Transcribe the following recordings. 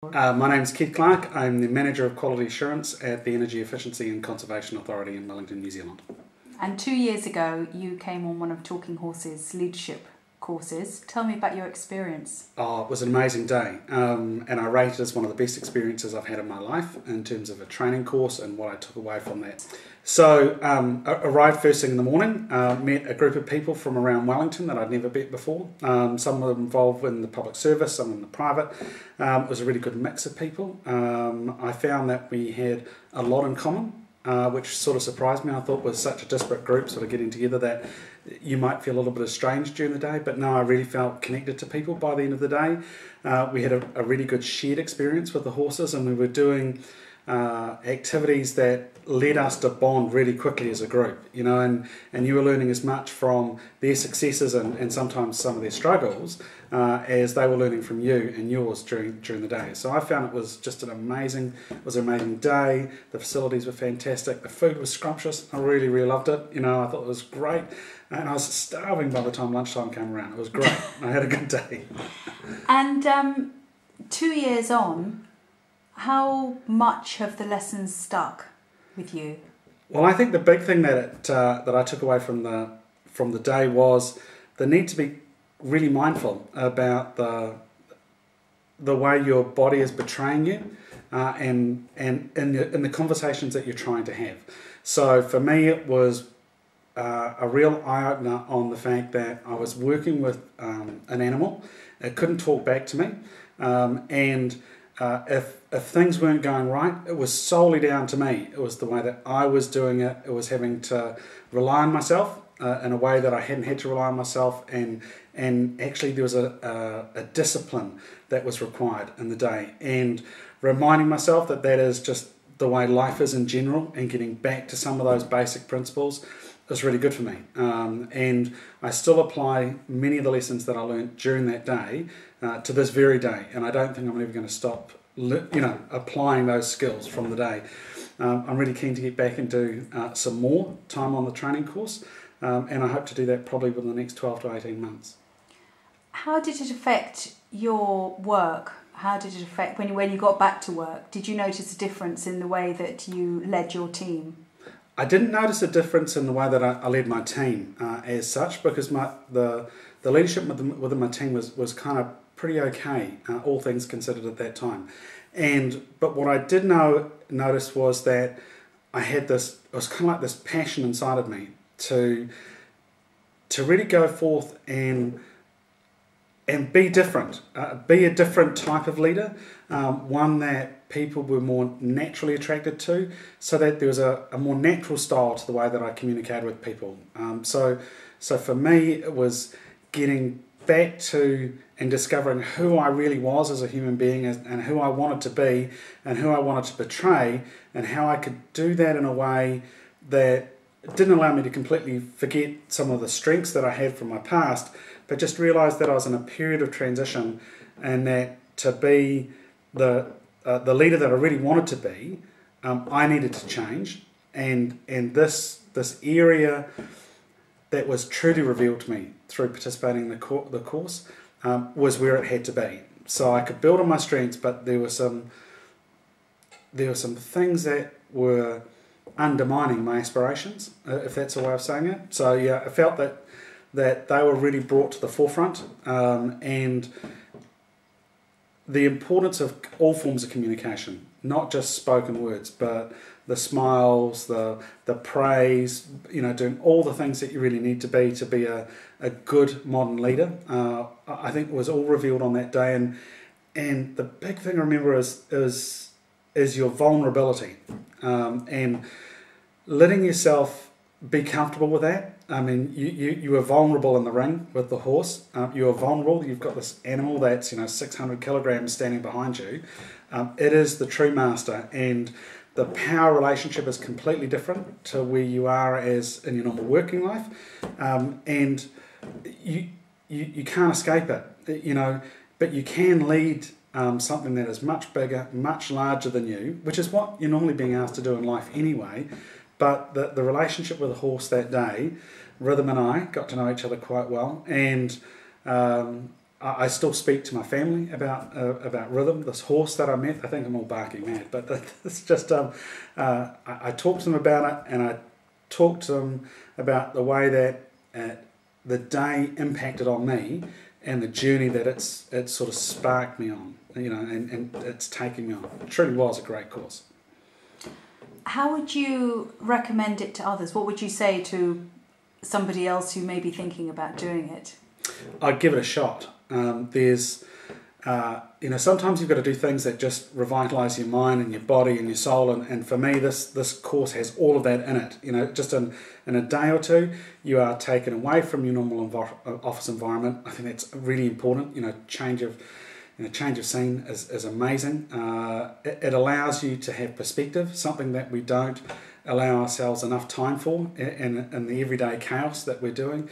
My name is Keith Clark. I'm the Manager of Quality Assurance at the Energy Efficiency and Conservation Authority in Wellington, New Zealand. And 2 years ago, you came on one of Talking Horses' leadership courses. Tell me about your experience. Oh, it was an amazing day, and I rate it as one of the best experiences I've had in my life in terms of a training course and what I took away from that. So, arrived first thing in the morning, met a group of people from around Wellington that I'd never met before. Some of them involved in the public service, some in the private. It was a really good mix of people. I found that we had a lot in common, which sort of surprised me. I thought was such a disparate group sort of getting together that you might feel a little bit estranged during the day, but no, I really felt connected to people by the end of the day. We had a really good shared experience with the horses, and we were doing activities that led us to bond really quickly as a group, you know, and you were learning as much from their successes and sometimes some of their struggles as they were learning from you and yours during the day. So I found it was just an amazing day. The facilities were fantastic. The food was scrumptious. I really loved it. You know, I thought it was great. And I was starving by the time lunchtime came around. It was great. I had a good day. And 2 years on, how much have the lessons stuck with you? Well, I think the big thing that I took away from the day was the need to be really mindful about the way your body is betraying you, and in the conversations that you're trying to have. So for me, it was a real eye-opener on the fact that I was working with an animal. It couldn't talk back to me, and if things weren't going right, it was solely down to me. It was the way that I was doing it. It was having to rely on myself in a way that I hadn't had to rely on myself, and actually there was a discipline that was required in the day, and reminding myself that that is just the way life is in general, and getting back to some of those basic principles was really good for me. And I still apply many of the lessons that I learned during that day to this very day, and I don't think I'm ever going to stop applying those skills from the day. I'm really keen to get back and do some more time on the training course, and I hope to do that probably within the next 12 to 18 months. How did it affect your work? How did it affect when you got back to work? Did you notice a difference in the way that you led your team? I didn't notice a difference in the way that I led my team as such, because the leadership within my team was kind of pretty okay, all things considered at that time. But what I did notice was that I had this, it was kind of like this passion inside of me to really go forth and be different, be a different type of leader, one that people were more naturally attracted to, so that there was a more natural style to the way that I communicated with people. So for me, it was getting back to and discovering who I really was as a human being, and who I wanted to be, and who I wanted to portray, and how I could do that in a way that didn't allow me to completely forget some of the strengths that I had from my past, but just realised that I was in a period of transition, and that to be the leader that I really wanted to be, I needed to change, and this area that was truly revealed to me through participating in the course was where it had to be. So I could build on my strengths, but there were some things that were undermining my aspirations, if that's a way of saying it. So yeah, I felt that they were really brought to the forefront, and the importance of all forms of communication, not just spoken words, but the smiles, the praise, doing all the things that you really need to be a good modern leader. I think it was all revealed on that day, and the big thing I remember is your vulnerability, and letting yourself be comfortable with that. I mean, you are vulnerable in the ring with the horse. You are vulnerable. You've got this animal that's 600 kilograms standing behind you. It is the true master, and the power relationship is completely different to where you are as in your normal working life, and you can't escape it. But you can lead something that is much bigger, much larger than you, which is what you're normally being asked to do in life anyway. But the relationship with the horse that day, Rhythm and I got to know each other quite well, and I still speak to my family about rhythm. This horse that I met, I think I'm all barking mad, but it's just I talk to them about it, and I talk to them about the way that the day impacted on me, and the journey that it sort of sparked me on, and it's taking me on. It truly was a great course. How would you recommend it to others? What would you say to somebody else who may be thinking about doing it? I'd give it a shot. There's, sometimes you've got to do things that just revitalise your mind and your body and your soul. And for me, this course has all of that in it. Just in a day or two, you are taken away from your normal office environment. I think that's really important. Change of scene is amazing. It allows you to have perspective, something that we don't allow ourselves enough time for in the everyday chaos that we're doing.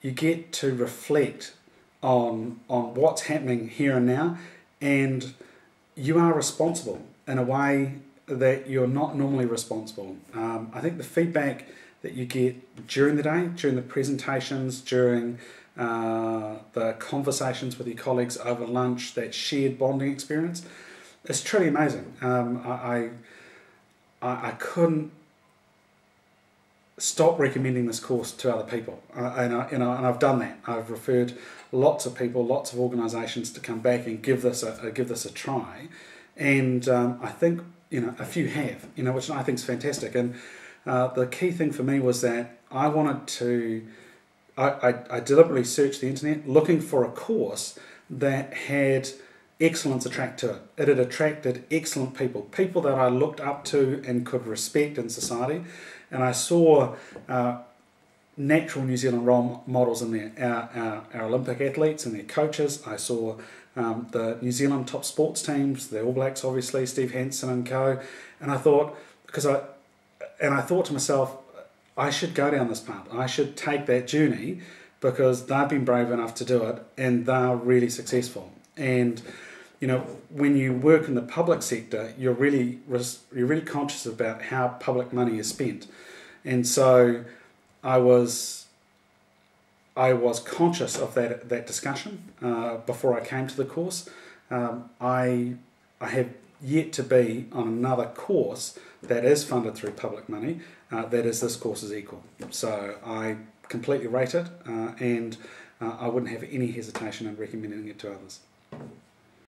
You get to reflect on what's happening here and now, and you are responsible in a way that you're not normally responsible. I think the feedback that you get during the day, during the presentations, during the conversations with your colleagues over lunch, that shared bonding experience, is truly amazing. I couldn't stop recommending this course to other people, and I've done that. I've referred lots of people, lots of organisations to come back and give this a try, and I think a few have, which I think is fantastic. And the key thing for me was that I wanted to. I deliberately searched the internet looking for a course that had excellence attract to it. It had attracted excellent people that I looked up to and could respect in society. And I saw natural New Zealand role models in there, our Olympic athletes and their coaches. I saw the New Zealand top sports teams, the All Blacks obviously, Steve Hansen and co. And I thought, I thought to myself, I should go down this path. I should take that journey because they've been brave enough to do it and they're really successful. And when you work in the public sector, you're really conscious about how public money is spent, and so I was conscious of that discussion before I came to the course. I have yet to be on another course that is funded through public money that is this course's equal. So I completely rate it, and I wouldn't have any hesitation in recommending it to others.